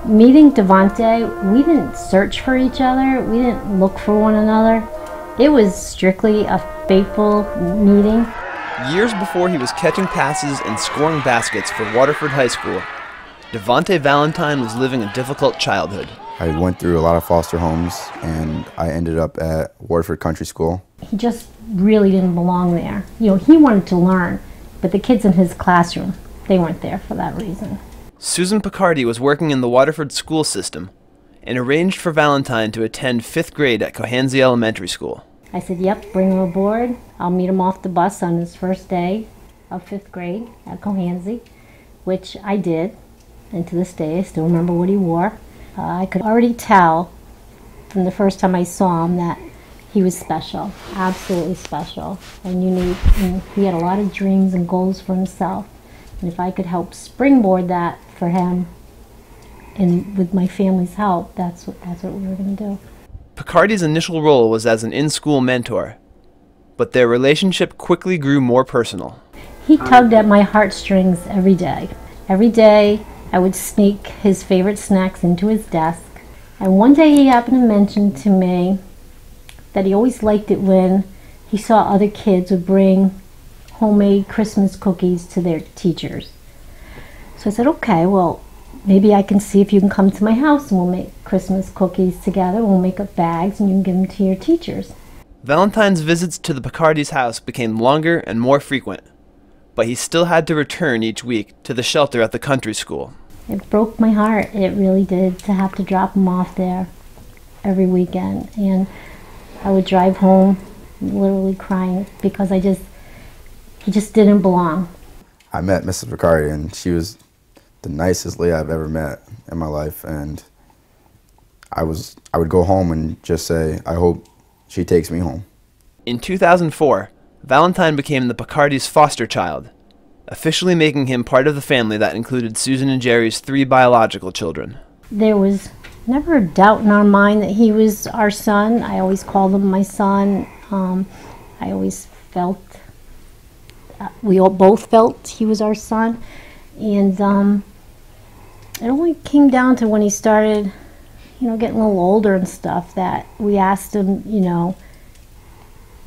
Meeting Davonta, we didn't search for each other. We didn't look for one another. It was strictly a fateful meeting. Years before he was catching passes and scoring baskets for Waterford High School, Davonta Valentine was living a difficult childhood. I went through a lot of foster homes, and I ended up at Waterford Country School. He just really didn't belong there. You know, he wanted to learn, but the kids in his classroom, they weren't there for that reason. Susan Picardi was working in the Waterford school system and arranged for Valentine to attend 5th grade at Cohansey Elementary School. I said, yep, bring him aboard. I'll meet him off the bus on his first day of 5th grade at Cohansey, which I did. And to this day, I still remember what he wore. I could already tell from the first time I saw him that he was special, absolutely special and unique. And he had a lot of dreams and goals for himself. And if I could help springboard that for him, and with my family's help, that's what we were going to do. Picardi's initial role was as an in-school mentor, but their relationship quickly grew more personal. He tugged at my heartstrings every day. Every day, I would sneak his favorite snacks into his desk. And one day he happened to mention to me that he always liked it when he saw other kids would bring homemade Christmas cookies to their teachers. So I said, okay, well, maybe I can see if you can come to my house and we'll make Christmas cookies together. We'll make up bags and you can give them to your teachers. Valentine's visits to the Picardi's house became longer and more frequent, but he still had to return each week to the shelter at the country school. It broke my heart, it really did, to have to drop him off there every weekend. And I would drive home literally crying because he just didn't belong. I met Mrs. Picardi, and she was the nicest lady I've ever met in my life. And I would go home and just say, I hope she takes me home. In 2004, Valentine became the Picardi's foster child, officially making him part of the family that included Susan and Jerry's 3 biological children. There was never a doubt in our mind that he was our son. I always called him my son. I always felt, we all both felt he was our son. And it only came down to when he started, you know, getting a little older and stuff, that we asked him, you know,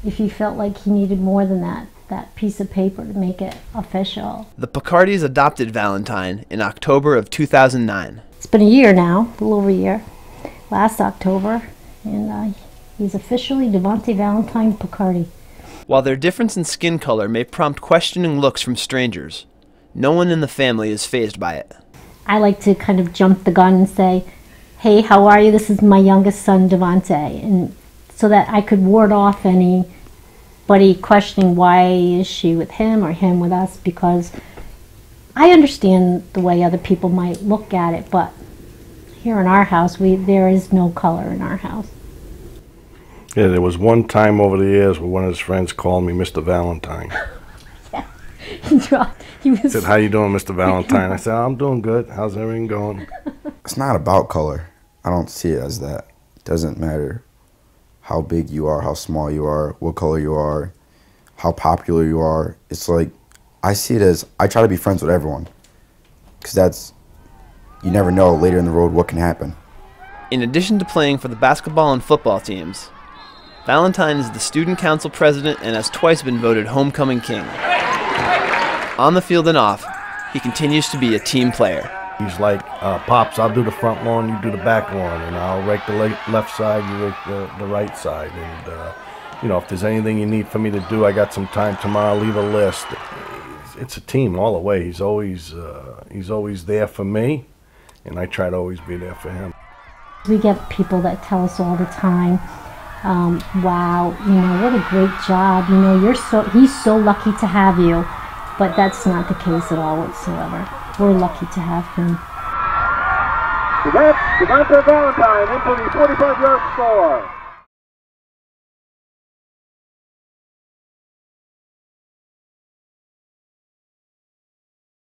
if he felt like he needed more than that piece of paper to make it official. The Picardis adopted Valentine in October of 2009. It's been a year now, a little over a year, last October, and he's officially Davonta Valentine Picardi. While their difference in skin color may prompt questioning looks from strangers, no one in the family is fazed by it. I like to kind of jump the gun and say, hey, how are you? This is my youngest son, Davonta, and so that I could ward off anybody questioning why is she with him or him with us, because I understand the way other people might look at it, but here in our house, there is no color in our house. Yeah, there was one time over the years where one of his friends called me Mr. Valentine. Yeah, he said, how you doing, Mr. Valentine? I said, I'm doing good. How's everything going? It's not about color. I don't see it as that. It doesn't matter how big you are, how small you are, what color you are, how popular you are. It's like, I see it as, I try to be friends with everyone, because you never know later in the road what can happen. In addition to playing for the basketball and football teams, Valentine is the student council president and has twice been voted homecoming king. On the field and off, he continues to be a team player. He's like, Pops, I'll do the front lawn, you do the back lawn, and I'll rake the left side, you rake the right side. And, you know, if there's anything you need for me to do, I got some time tomorrow, leave a list. It's a team all the way. He's always there for me, and I try to always be there for him. We get people that tell us all the time, wow, you know, what a great job, you know, he's so lucky to have you. But that's not the case at all whatsoever. We're lucky to have him. That's Davonta Valentine into the 45-yard score.